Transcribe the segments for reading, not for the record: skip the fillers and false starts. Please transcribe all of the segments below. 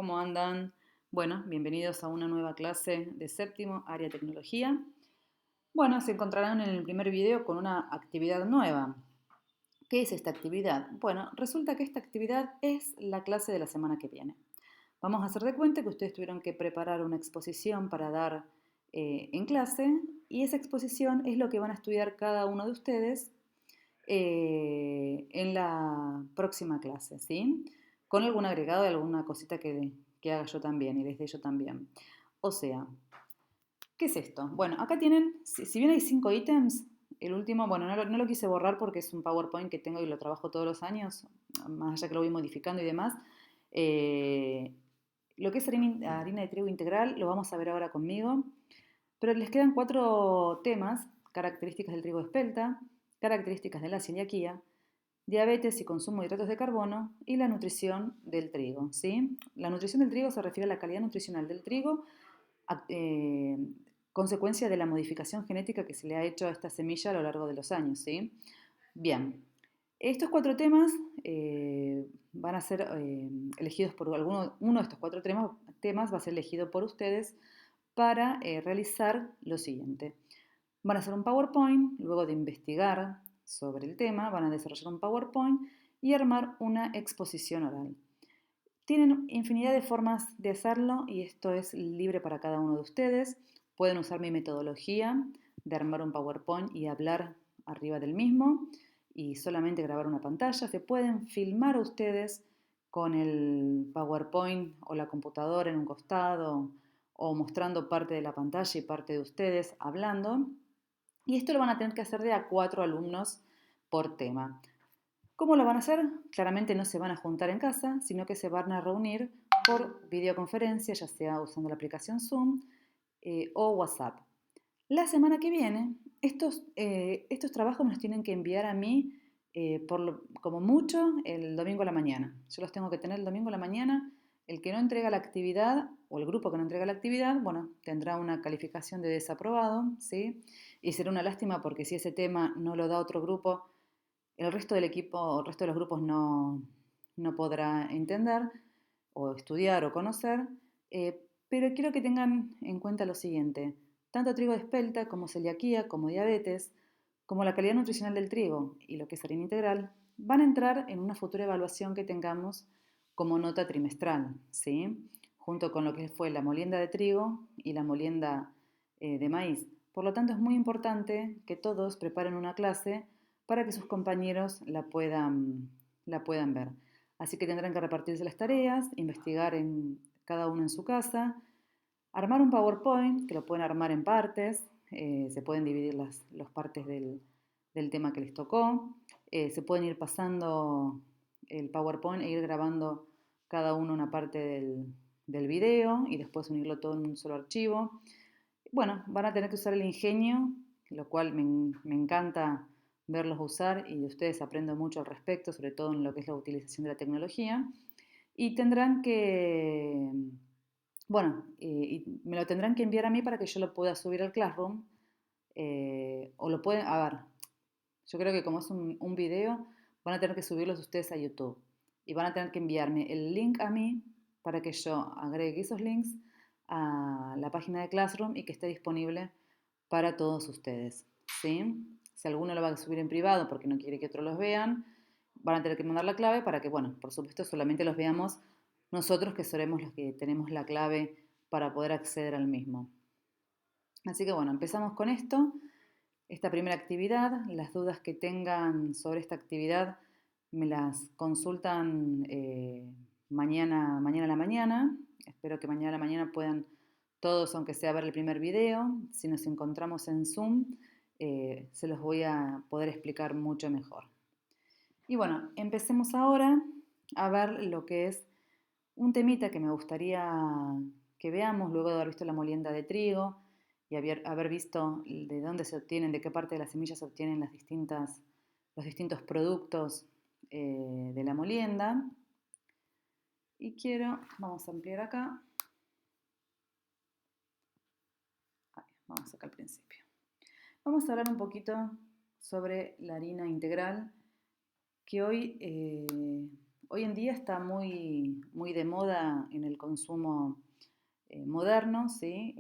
¿Cómo andan? Bueno, bienvenidos a una nueva clase de séptimo, área tecnología. Bueno, se encontrarán en el primer video con una actividad nueva. ¿Qué es esta actividad? Bueno, resulta que esta actividad es la clase de la semana que viene. Vamos a hacer de cuenta que ustedes tuvieron que preparar una exposición para dar en clase y esa exposición es lo que van a estudiar cada uno de ustedes en la próxima clase, ¿sí? Con algún agregado de alguna cosita que haga yo también y les dé yo también. O sea, ¿qué es esto? Bueno, acá tienen, si bien hay 5 ítems, el último, bueno, no lo quise borrar porque es un PowerPoint que tengo y lo trabajo todos los años, más allá que lo voy modificando y demás. Eh, lo que es harina de trigo integral lo vamos a ver ahora conmigo, pero les quedan 4 temas: características del trigo espelta, características de la celiaquía, diabetes y consumo de hidratos de carbono y la nutrición del trigo, ¿sí? La nutrición del trigo se refiere a la calidad nutricional del trigo, eh, consecuencia de la modificación genética que se le ha hecho a esta semilla a lo largo de los años, ¿sí? Bien, estos 4 temas van a ser elegidos por uno de estos 4 temas va a ser elegido por ustedes para realizar lo siguiente. Van a hacer un PowerPoint, luego de investigar sobre el tema, van a desarrollar un PowerPoint y armar una exposición oral. Tienen infinidad de formas de hacerlo y esto es libre para cada uno de ustedes. Pueden usar mi metodología de armar un PowerPoint y hablar arriba del mismo y solamente grabar una pantalla. Se pueden filmar ustedes con el PowerPoint o la computadora en un costado o mostrando parte de la pantalla y parte de ustedes hablando. Y esto lo van a tener que hacer de a 4 alumnos por tema. ¿Cómo lo van a hacer? Claramente no se van a juntar en casa, sino que se van a reunir por videoconferencia, ya sea usando la aplicación Zoom o WhatsApp. La semana que viene, estos trabajos me los tienen que enviar a mí como mucho el domingo a la mañana. Yo los tengo que tener el domingo a la mañana. El que no entrega la actividad o el grupo que no entrega la actividad, bueno, tendrá una calificación de desaprobado, ¿sí? Y será una lástima porque si ese tema no lo da otro grupo, el resto del equipo, el resto de los grupos no podrá entender o estudiar o conocer, pero quiero que tengan en cuenta lo siguiente: tanto trigo de espelta como celiaquía, como diabetes, como la calidad nutricional del trigo y lo que es harina integral, van a entrar en una futura evaluación que tengamos como nota trimestral, ¿sí? Junto con lo que fue la molienda de trigo y la molienda de maíz. Por lo tanto, es muy importante que todos preparen una clase para que sus compañeros la puedan ver. Así que tendrán que repartirse las tareas, investigar cada uno en su casa, armar un PowerPoint, que lo pueden armar en partes, se pueden dividir las partes del tema que les tocó, se pueden ir pasando el PowerPoint e ir grabando cada uno una parte del video y después unirlo todo en un solo archivo. Bueno, van a tener que usar el ingenio, lo cual me encanta verlos usar y de ustedes aprendo mucho al respecto, sobre todo en lo que es la utilización de la tecnología. Y tendrán que, bueno, y me lo tendrán que enviar a mí para que yo lo pueda subir al Classroom. O lo pueden, a ver, yo creo que como es un video, van a tener que subirlos ustedes a YouTube. Y van a tener que enviarme el link a mí para que yo agregue esos links a la página de Classroom y que esté disponible para todos ustedes, ¿sí? Si alguno lo va a subir en privado porque no quiere que otros los vean, van a tener que mandar la clave para que, bueno, por supuesto solamente los veamos nosotros, que seremos los que tenemos la clave para poder acceder al mismo. Así que bueno, empezamos con esta primera actividad. Las dudas que tengan sobre esta actividad me las consultan mañana a la mañana. Espero que mañana a la mañana puedan todos, aunque sea, ver el primer video. Si nos encontramos en Zoom, se los voy a poder explicar mucho mejor. Y bueno, empecemos ahora a ver lo que es un temita que me gustaría que veamos luego de haber visto la molienda de trigo y haber visto de dónde se obtienen, de qué parte de la semilla se obtienen los distintos productos de la molienda. Y vamos a ampliar acá. Vamos acá al principio. Vamos a hablar un poquito sobre la harina integral, que hoy en día está muy de moda en el consumo moderno, ¿sí?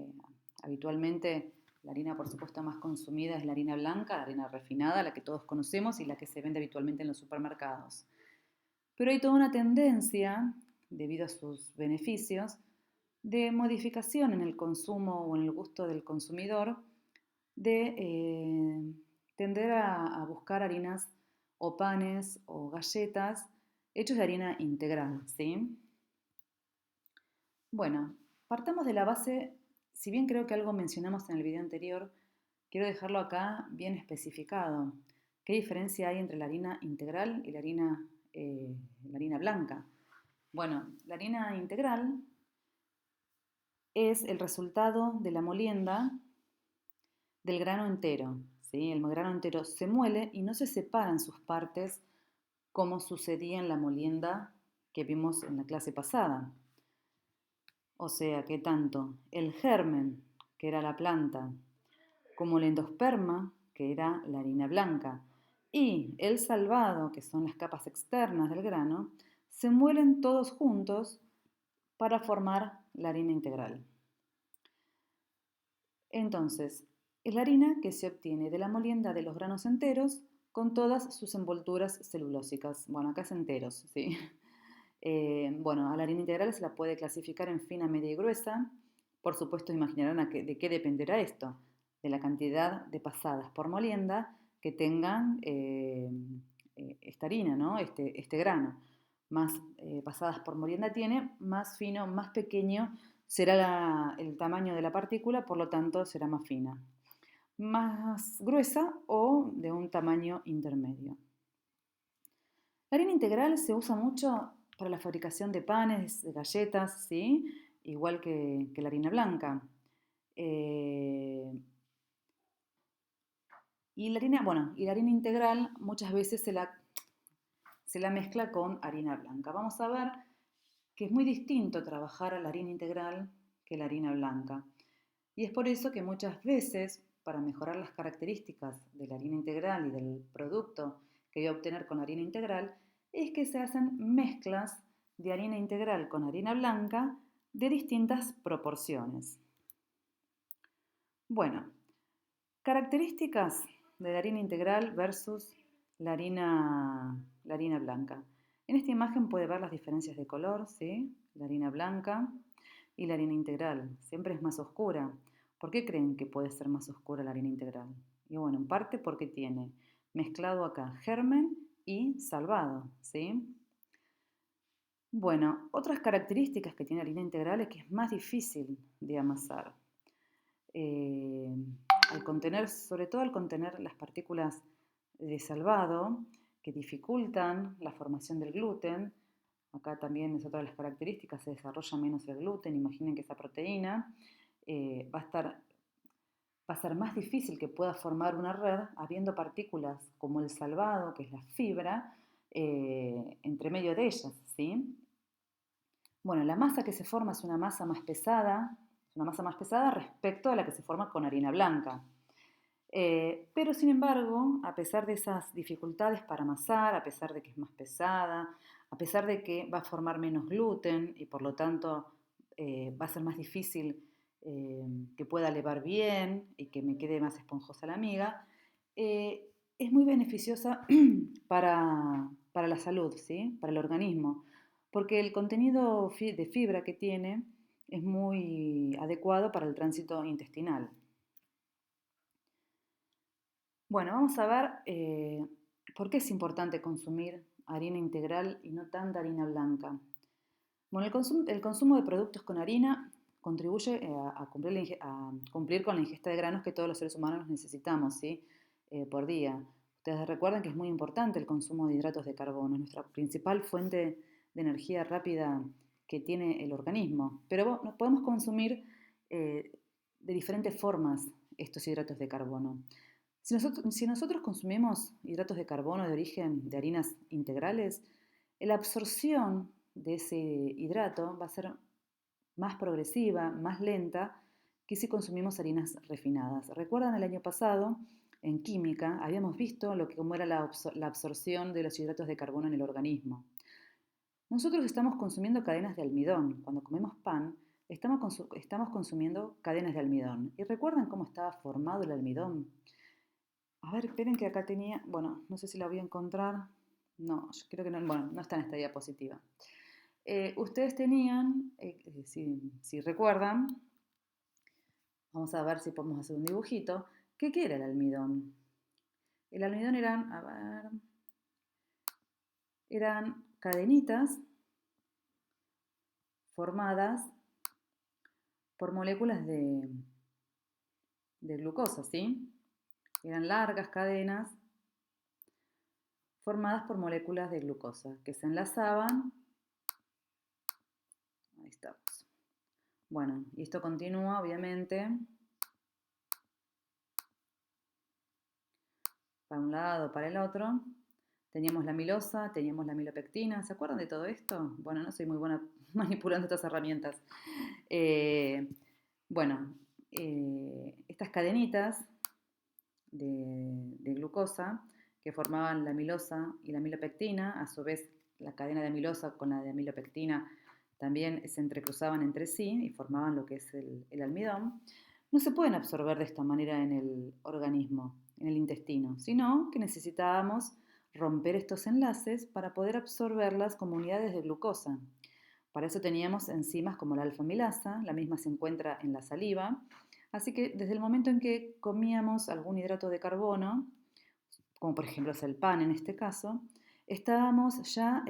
Habitualmente la harina, por supuesto, más consumida es la harina blanca, la harina refinada, la que todos conocemos y la que se vende habitualmente en los supermercados. Pero hay toda una tendencia, debido a sus beneficios, de modificación en el consumo o en el gusto del consumidor, de tender a buscar harinas o panes o galletas hechos de harina integral, ¿sí? Bueno, partamos de la base, si bien creo que algo mencionamos en el video anterior, quiero dejarlo acá bien especificado. ¿Qué diferencia hay entre la harina integral y la harina blanca? Bueno, la harina integral es el resultado de la molienda del grano entero, ¿sí? El grano entero se muele y no se separan sus partes como sucedía en la molienda que vimos en la clase pasada. O sea que tanto el germen, que era la planta, como el endosperma, que era la harina blanca, y el salvado, que son las capas externas del grano, se muelen todos juntos para formar la harina integral. Entonces, es la harina que se obtiene de la molienda de los granos enteros con todas sus envolturas celulósicas. Bueno, acá es enteros, ¿sí? Bueno, a la harina integral se la puede clasificar en fina, media y gruesa. Por supuesto, imaginarán de qué dependerá esto, de la cantidad de pasadas por molienda que tengan esta harina, ¿no? Este grano. Más pasadas por molienda tiene, más fino, más pequeño será el tamaño de la partícula, por lo tanto será más fina. Más gruesa o de un tamaño intermedio. La harina integral se usa mucho para la fabricación de panes, de galletas, ¿sí? Igual que la harina blanca. Y la harina integral muchas veces se la mezcla con harina blanca. Vamos a ver que es muy distinto trabajar a la harina integral que la harina blanca. Y es por eso que muchas veces, para mejorar las características de la harina integral y del producto que voy a obtener con harina integral, es que se hacen mezclas de harina integral con harina blanca de distintas proporciones. Bueno, características de la harina integral versus la harina blanca. En esta imagen puede ver las diferencias de color, ¿sí? La harina blanca y la harina integral. Siempre es más oscura. ¿Por qué creen que puede ser más oscura la harina integral? Y bueno, en parte porque tiene mezclado acá germen y salvado, ¿sí? Bueno, otras características que tiene la harina integral es que es más difícil de amasar. Eh, Sobre todo al contener las partículas de salvado que dificultan la formación del gluten. Acá también es otra de las características, se desarrolla menos el gluten. Imaginen que esa proteína va a ser más difícil que pueda formar una red habiendo partículas como el salvado, que es la fibra, entre medio de ellas, ¿sí? Bueno, la masa que se forma es una masa más pesada, respecto a la que se forma con harina blanca. Pero sin embargo, a pesar de esas dificultades para amasar, a pesar de que es más pesada, a pesar de que va a formar menos gluten y por lo tanto va a ser más difícil que pueda levar bien y que me quede más esponjosa la miga, es muy beneficiosa para la salud, ¿sí? Para el organismo, porque el contenido de fibra que tiene es muy adecuado para el tránsito intestinal. Bueno, vamos a ver por qué es importante consumir harina integral y no tanta harina blanca. Bueno, el consumo de productos con harina contribuye a cumplir con la ingesta de granos que todos los seres humanos necesitamos, ¿sí? Por día. Ustedes recuerdan que es muy importante el consumo de hidratos de carbono, es nuestra principal fuente de energía rápida que tiene el organismo. Pero podemos consumir de diferentes formas estos hidratos de carbono. Si nosotros consumimos hidratos de carbono de origen de harinas integrales, la absorción de ese hidrato va a ser más progresiva, más lenta que si consumimos harinas refinadas. ¿Recuerdan el año pasado, en química, habíamos visto cómo era la absorción de los hidratos de carbono en el organismo? Nosotros estamos consumiendo cadenas de almidón. Cuando comemos pan, estamos consumiendo cadenas de almidón. ¿Y recuerdan cómo estaba formado el almidón? A ver, esperen que acá tenía, bueno, no sé si la voy a encontrar. No, yo creo que no, bueno, no está en esta diapositiva. Ustedes tenían, si recuerdan, vamos a ver si podemos hacer un dibujito. ¿Qué era el almidón? El almidón eran, a ver, eran cadenitas formadas por moléculas de glucosa, ¿sí? Eran largas cadenas formadas por moléculas de glucosa que se enlazaban. Ahí estamos. Bueno, y esto continúa, obviamente, para un lado, para el otro. Teníamos la amilosa, teníamos la amilopectina. ¿Se acuerdan de todo esto? Bueno, no soy muy buena manipulando estas herramientas. Eh, bueno, estas cadenitas de glucosa que formaban la amilosa y la amilopectina, a su vez la cadena de amilosa con la de amilopectina también se entrecruzaban entre sí y formaban lo que es el almidón, no se pueden absorber de esta manera en el organismo, en el intestino, sino que necesitábamos romper estos enlaces para poder absorberlas como unidades de glucosa. Para eso teníamos enzimas como la alfa-amilasa, la misma se encuentra en la saliva, así que desde el momento en que comíamos algún hidrato de carbono, como por ejemplo es el pan en este caso, estábamos ya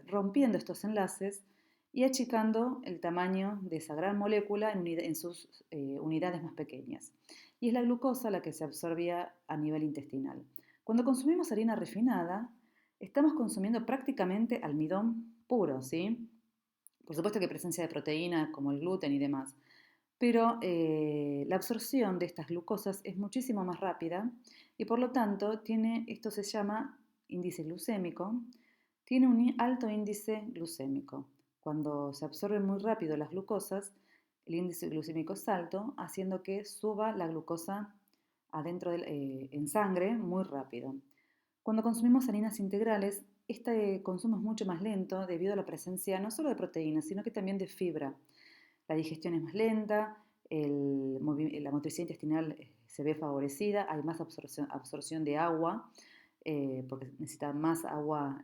rompiendo estos enlaces y achicando el tamaño de esa gran molécula en sus unidades más pequeñas. Y es la glucosa la que se absorbía a nivel intestinal. Cuando consumimos harina refinada, estamos consumiendo prácticamente almidón puro, ¿sí? Por supuesto que presencia de proteína como el gluten y demás, pero la absorción de estas glucosas es muchísimo más rápida y por lo tanto esto se llama índice glucémico, tiene un alto índice glucémico. Cuando se absorben muy rápido las glucosas, el índice glucémico es alto, haciendo que suba la glucosa en sangre muy rápido. Cuando consumimos harinas integrales, este consumo es mucho más lento debido a la presencia no solo de proteínas, sino que también de fibra. La digestión es más lenta, la motricidad intestinal se ve favorecida, hay más absorción de agua, porque necesita más agua,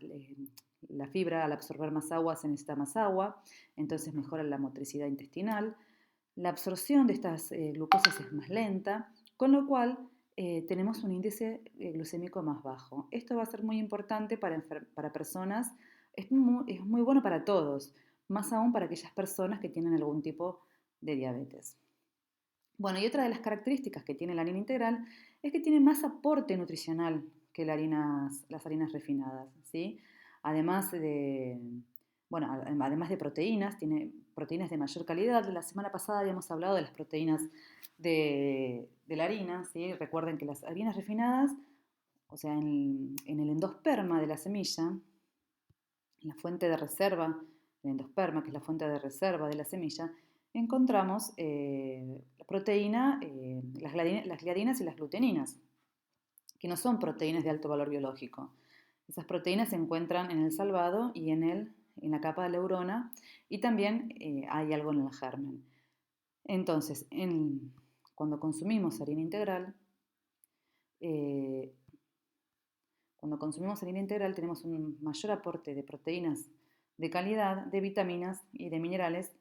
la fibra al absorber más agua se necesita más agua, entonces mejora la motricidad intestinal. La absorción de estas glucosas es más lenta, con lo cual tenemos un índice glucémico más bajo. Esto va a ser muy importante para personas, es muy bueno para todos, más aún para aquellas personas que tienen algún tipo de diabetes. Bueno, y otra de las características que tiene la harina integral es que tiene más aporte nutricional que las harinas refinadas, ¿sí? Además de, bueno, además de proteínas, tiene proteínas de mayor calidad. La semana pasada habíamos hablado de las proteínas de la harina, ¿sí? Recuerden que las harinas refinadas, o sea, en el endosperma de la semilla, en la fuente de reserva, el endosperma, que es la fuente de reserva de la semilla, encontramos la proteína, las gliadinas y las gluteninas, que no son proteínas de alto valor biológico. Esas proteínas se encuentran en el salvado y en la capa de la neurona y también hay algo en el germen. Entonces, cuando consumimos harina integral, eh, tenemos un mayor aporte de proteínas de calidad, de vitaminas y de minerales,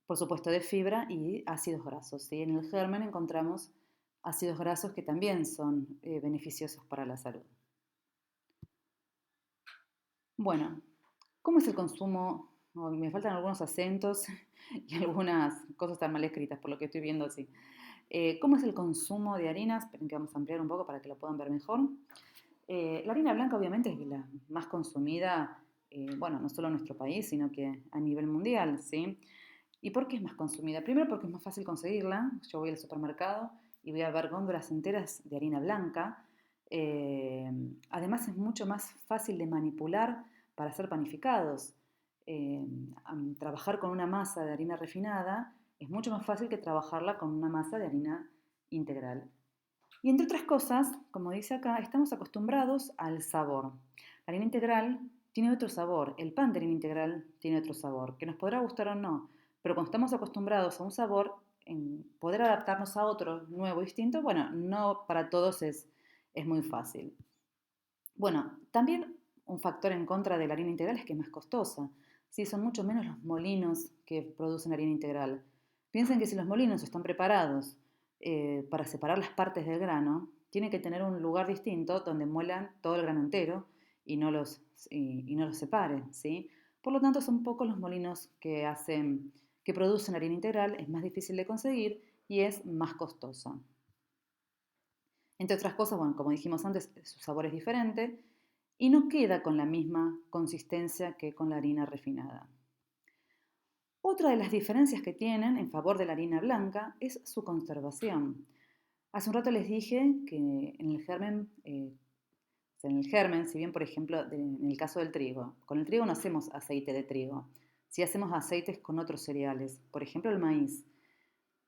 por supuesto de fibra y ácidos grasos, ¿sí? En el germen encontramos ácidos grasos que también son beneficiosos para la salud. Bueno, ¿cómo es el consumo? Oh, me faltan algunos acentos y algunas cosas tan mal escritas por lo que estoy viendo así. ¿Cómo es el consumo de harinas? Esperen que vamos a ampliar un poco para que lo puedan ver mejor. La harina blanca obviamente es la más consumida, bueno, no solo en nuestro país, sino que a nivel mundial, ¿sí? ¿Y por qué es más consumida? Primero porque es más fácil conseguirla. Yo voy al supermercado y voy a ver góndolas enteras de harina blanca. Además es mucho más fácil de manipular para hacer panificados. Eh, Trabajar con una masa de harina refinada es mucho más fácil que trabajarla con una masa de harina integral. Y entre otras cosas, como dice acá, estamos acostumbrados al sabor. La harina integral tiene otro sabor, el pan de harina integral tiene otro sabor, que nos podrá gustar o no, pero cuando estamos acostumbrados a un sabor, en poder adaptarnos a otro nuevo, distinto, bueno, no para todos es muy fácil. Bueno, también un factor en contra de la harina integral es que es más costosa. Sí, son mucho menos los molinos que producen harina integral. Piensen que si los molinos están preparados para separar las partes del grano, tienen que tener un lugar distinto donde muelan todo el grano entero y no y no los separen, ¿sí? Por lo tanto, son pocos los molinos que producen harina integral, es más difícil de conseguir y es más costosa. Entre otras cosas, bueno, como dijimos antes, su sabor es diferente y no queda con la misma consistencia que con la harina refinada. Otra de las diferencias que tienen en favor de la harina blanca es su conservación. Hace un rato les dije que en el germen, si bien por ejemplo en el caso del trigo, con el trigo no hacemos aceite de trigo, sí hacemos aceites con otros cereales, por ejemplo el maíz.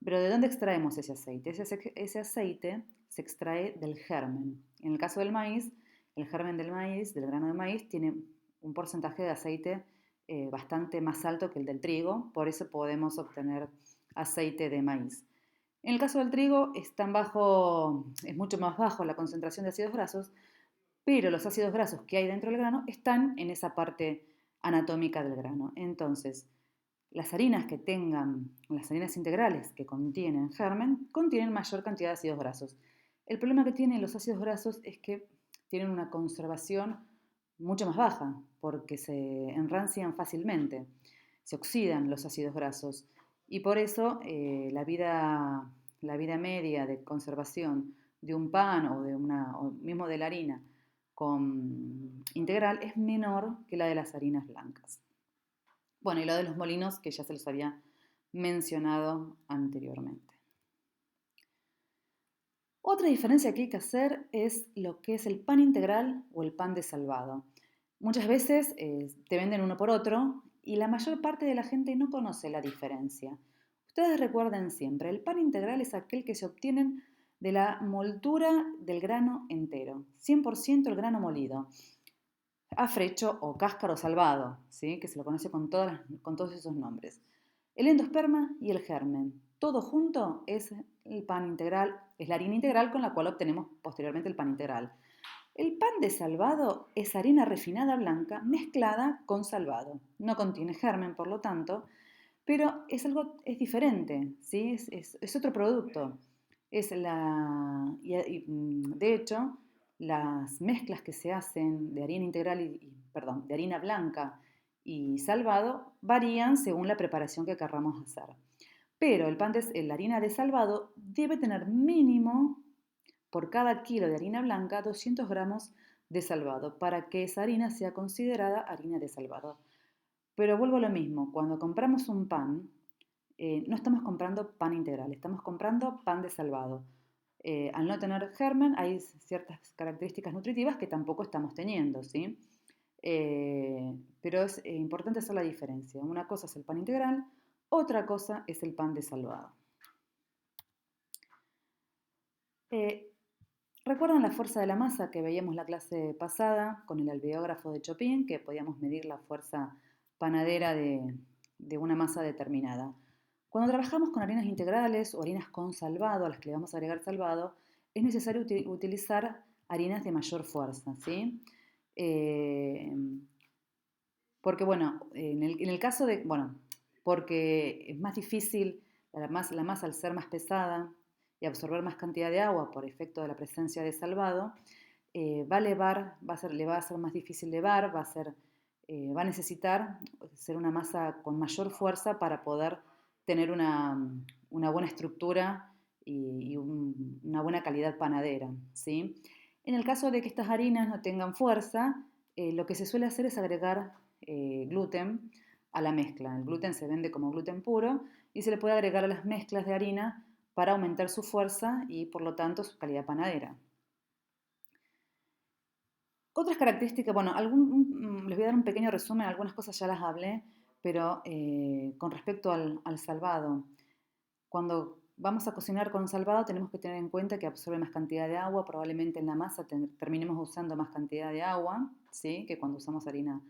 Pero ¿de dónde extraemos ese aceite? Ese aceite se extrae del germen. En el caso del maíz, el germen del maíz, del grano de maíz, tiene un porcentaje de aceite bastante más alto que el del trigo, por eso podemos obtener aceite de maíz. En el caso del trigo es mucho más bajo la concentración de ácidos grasos, pero los ácidos grasos que hay dentro del grano están en esa parte anatómica del grano. Entonces, las las harinas integrales que contienen germen, contienen mayor cantidad de ácidos grasos. El problema que tienen los ácidos grasos es que tienen una conservación mucho más baja, porque se enrancian fácilmente, se oxidan los ácidos grasos, y por eso la vida media de conservación de un pan o mismo de la harina con integral es menor que la de las harinas blancas. Bueno, y lo de los molinos que ya se los había mencionado anteriormente. Otra diferencia que hay que hacer es lo que es el pan integral o el pan de salvado. Muchas veces te venden uno por otro y la mayor parte de la gente no conoce la diferencia. Ustedes recuerden siempre, el pan integral es aquel que se obtiene de la moltura del grano entero, 100% el grano molido, afrecho o cáscaro salvado, ¿sí? Que se lo conoce con todos esos nombres. El endosperma y el germen, todo junto es el pan integral, es la harina integral con la cual obtenemos posteriormente el pan integral. El pan de salvado es harina refinada blanca mezclada con salvado. No contiene germen, por lo tanto, pero es diferente, ¿sí? Es otro producto. De hecho, las mezclas que se hacen de harina integral perdón, de harina blanca y salvado varían según la preparación que querramos hacer. Pero la harina de salvado debe tener mínimo por cada kilo de harina blanca 200 gramos de salvado para que esa harina sea considerada harina de salvado. Pero vuelvo a lo mismo, cuando compramos un pan, no estamos comprando pan integral, estamos comprando pan de salvado. Al no tener germen hay ciertas características nutritivas que tampoco estamos teniendo, ¿sí? Pero es importante hacer la diferencia. Una cosa es el pan integral, otra cosa es el pan de salvado. ¿Recuerdan la fuerza de la masa que veíamos la clase pasada con el alveógrafo de Chopin, que podíamos medir la fuerza panadera de una masa determinada? Cuando trabajamos con harinas integrales o harinas con salvado, a las que le vamos a agregar salvado, es necesario utilizar harinas de mayor fuerza, ¿sí? Porque, bueno, en el caso de, bueno, porque es más difícil, la masa al ser más pesada y absorber más cantidad de agua por efecto de la presencia de salvado, le va a ser más difícil levar, va a necesitar ser una masa con mayor fuerza para poder tener una buena estructura y una buena calidad panadera, ¿sí? En el caso de que estas harinas no tengan fuerza, lo que se suele hacer es agregar gluten a la mezcla. El gluten se vende como gluten puro y se le puede agregar a las mezclas de harina para aumentar su fuerza y por lo tanto su calidad panadera. Otras características, bueno, les voy a dar un pequeño resumen, algunas cosas ya las hablé, pero con respecto al salvado, cuando vamos a cocinar con salvado, tenemos que tener en cuenta que absorbe más cantidad de agua, probablemente en la masa terminemos usando más cantidad de agua, ¿sí? Que cuando usamos harina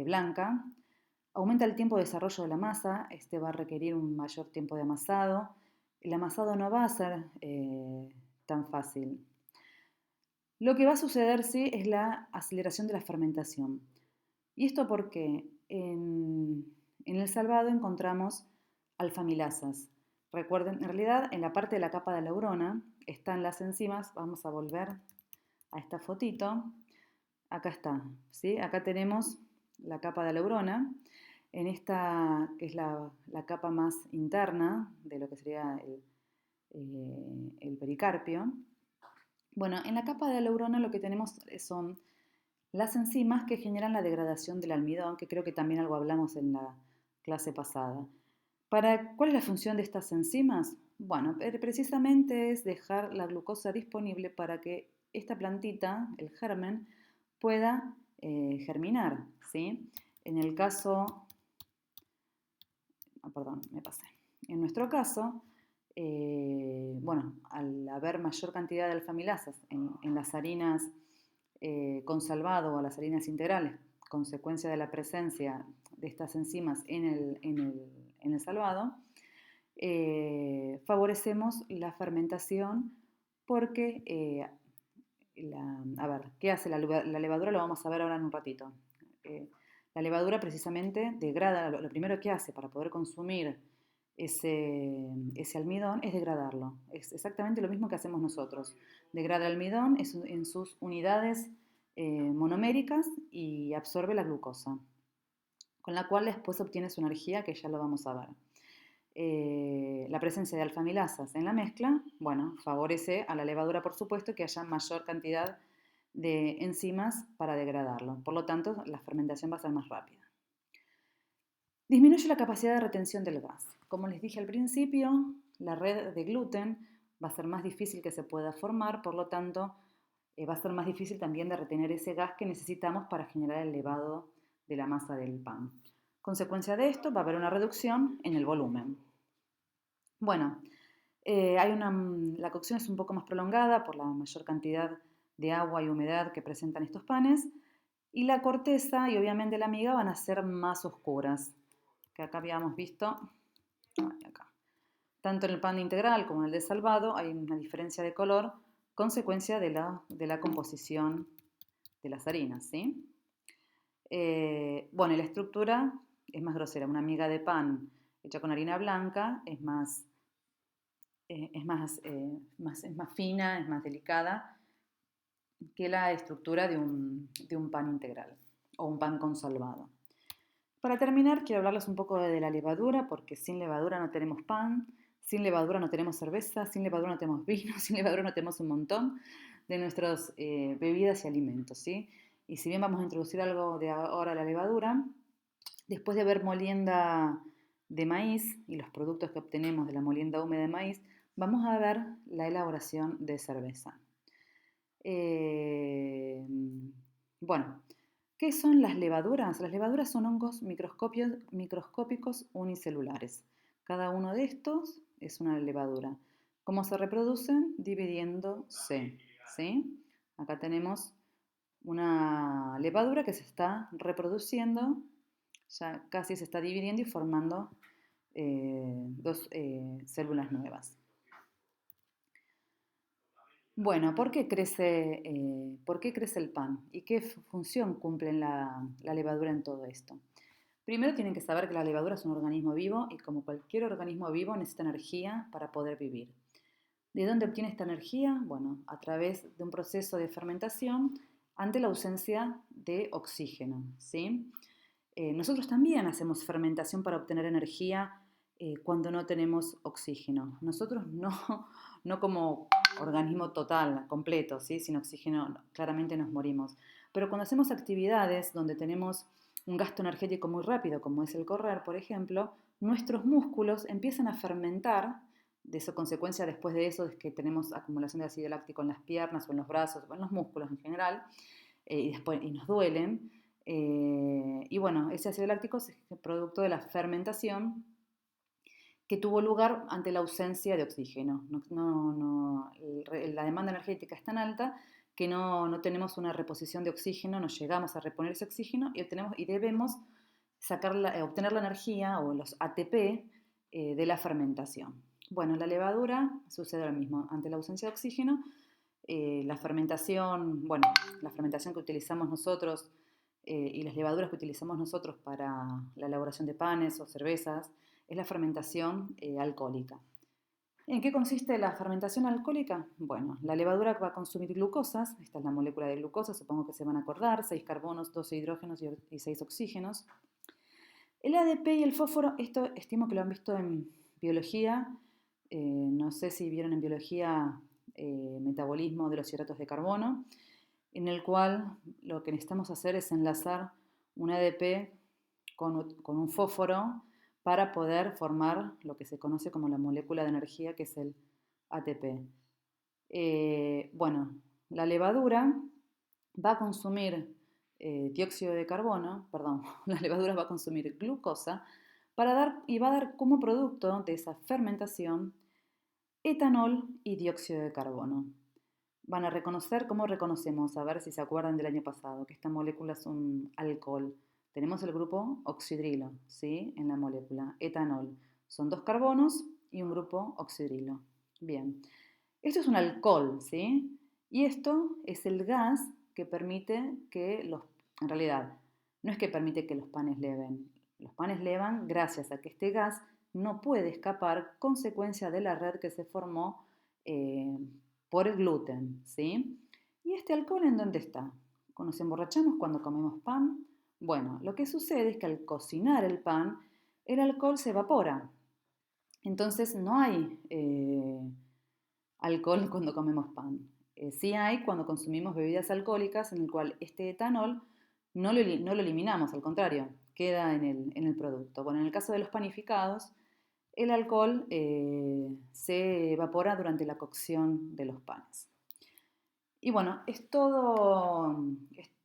blanca. Aumenta el tiempo de desarrollo de la masa, este va a requerir un mayor tiempo de amasado. El amasado no va a ser tan fácil. Lo que va a suceder, sí, es la aceleración de la fermentación. ¿Y esto porque en el salvado encontramos alfamilasas? Recuerden, en realidad en la parte de la capa de la neurona están las enzimas. Vamos a volver a esta fotito. Acá está, ¿sí? Acá tenemos la capa de la neurona. En esta, que es la capa más interna de lo que sería el pericarpio. Bueno, en la capa de la neurona lo que tenemos son las enzimas que generan la degradación del almidón, que creo que también algo hablamos en la clase pasada. ¿Cuál es la función de estas enzimas? Bueno, precisamente es dejar la glucosa disponible para que esta plantita, el germen, pueda germinar, ¿sí? En el caso, perdón, me pasé. En nuestro caso, bueno, al haber mayor cantidad de alfamilasas en las harinas con salvado o las harinas integrales, consecuencia de la presencia de estas enzimas en el salvado, favorecemos la fermentación porque, a ver, ¿qué hace la levadura? Lo vamos a ver ahora en un ratito. La levadura precisamente degrada, lo primero que hace para poder consumir ese almidón es degradarlo. Es exactamente lo mismo que hacemos nosotros. Degrada el almidón en sus unidades monoméricas y absorbe la glucosa, con la cual después obtiene su energía, que ya lo vamos a ver. La presencia de alfamilasas en la mezcla, bueno, favorece a la levadura, por supuesto, que haya mayor cantidad de enzimas para degradarlo. Por lo tanto, la fermentación va a ser más rápida. Disminuye la capacidad de retención del gas. Como les dije al principio, la red de gluten va a ser más difícil que se pueda formar, por lo tanto, va a ser más difícil también de retener ese gas que necesitamos para generar el levado de la masa del pan. Consecuencia de esto, va a haber una reducción en el volumen. Bueno, la cocción es un poco más prolongada por la mayor cantidad de agua y humedad que presentan estos panes, y la corteza y obviamente la miga van a ser más oscuras, que acá habíamos visto, acá. Tanto en el pan integral como en el de salvado hay una diferencia de color, consecuencia de la composición de las harinas, ¿sí? Bueno, y la estructura es más grosera. Una miga de pan hecha con harina blanca es más fina, es más delicada que la estructura de un pan integral o un pan con salvado. Para terminar, quiero hablarles un poco de la levadura, porque sin levadura no tenemos pan, sin levadura no tenemos cerveza, sin levadura no tenemos vino, sin levadura no tenemos un montón de nuestras bebidas y alimentos, ¿sí? Y si bien vamos a introducir algo de ahora la levadura, después de ver molienda de maíz y los productos que obtenemos de la molienda húmeda de maíz, vamos a ver la elaboración de cerveza. Bueno, ¿qué son las levaduras? Las levaduras son hongos microscópicos unicelulares. Cada uno de estos es una levadura. ¿Cómo se reproducen? Dividiéndose, ¿sí? Acá tenemos una levadura que se está reproduciendo, ya casi se está dividiendo y formando dos células nuevas. Bueno, ¿por qué crece el pan? ¿Y qué función cumple la levadura en todo esto? Primero tienen que saber que la levadura es un organismo vivo y como cualquier organismo vivo necesita energía para poder vivir. ¿De dónde obtiene esta energía? Bueno, a través de un proceso de fermentación ante la ausencia de oxígeno, ¿sí? Nosotros también hacemos fermentación para obtener energía cuando no tenemos oxígeno. Nosotros no como organismo total, completo, ¿sí? Sin oxígeno claramente nos morimos. Pero cuando hacemos actividades donde tenemos un gasto energético muy rápido, como es el correr, por ejemplo, nuestros músculos empiezan a fermentar. De eso consecuencia después de eso es que tenemos acumulación de ácido láctico en las piernas o en los brazos o en los músculos en general y nos duelen. Y bueno, ese ácido láctico es producto de la fermentación que tuvo lugar ante la ausencia de oxígeno. La demanda energética es tan alta que no tenemos una reposición de oxígeno, no llegamos a reponer ese oxígeno y debemos obtener la energía o los ATP de la fermentación. Bueno, la levadura sucede lo mismo. Ante la ausencia de oxígeno, la fermentación que utilizamos nosotros y las levaduras que utilizamos nosotros para la elaboración de panes o cervezas es la fermentación alcohólica. ¿En qué consiste la fermentación alcohólica? Bueno, la levadura va a consumir glucosas, esta es la molécula de glucosa, supongo que se van a acordar, 6 carbonos, 12 hidrógenos y 6 oxígenos. El ADP y el fósforo, esto estimo que lo han visto en biología, no sé si vieron en biología metabolismo de los hidratos de carbono, en el cual lo que necesitamos hacer es enlazar un ADP con un fósforo para poder formar lo que se conoce como la molécula de energía, que es el ATP. Bueno, la levadura va a consumir dióxido de carbono, perdón, la levadura va a consumir glucosa y va a dar como producto de esa fermentación etanol y dióxido de carbono. Van a reconocer, ¿cómo reconocemos? A ver si se acuerdan del año pasado, que esta molécula es un alcohol. Tenemos el grupo oxidrilo, ¿sí? En la molécula, etanol. Son 2 carbonos y un grupo oxidrilo. Bien, esto es un alcohol, ¿sí? Y esto es el gas que permite en realidad, no es que permite que los panes leven. Los panes levan gracias a que este gas no puede escapar consecuencia de la red que se formó por el gluten, ¿sí? ¿Y este alcohol en dónde está? ¿Nos emborrachamos cuando comemos pan? Bueno, lo que sucede es que al cocinar el pan, el alcohol se evapora. Entonces no hay alcohol cuando comemos pan. Sí hay cuando consumimos bebidas alcohólicas en el cual este etanol no lo eliminamos, al contrario, queda en el producto. Bueno, en el caso de los panificados, el alcohol se evapora durante la cocción de los panes. Y bueno,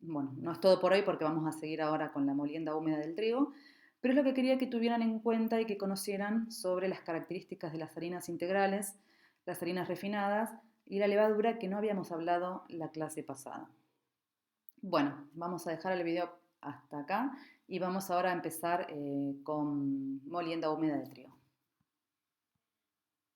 bueno, no es todo por hoy porque vamos a seguir ahora con la molienda húmeda del trigo, pero es lo que quería que tuvieran en cuenta y que conocieran sobre las características de las harinas integrales, las harinas refinadas y la levadura que no habíamos hablado la clase pasada. Bueno, vamos a dejar el video hasta acá y vamos ahora a empezar con molienda húmeda del trigo.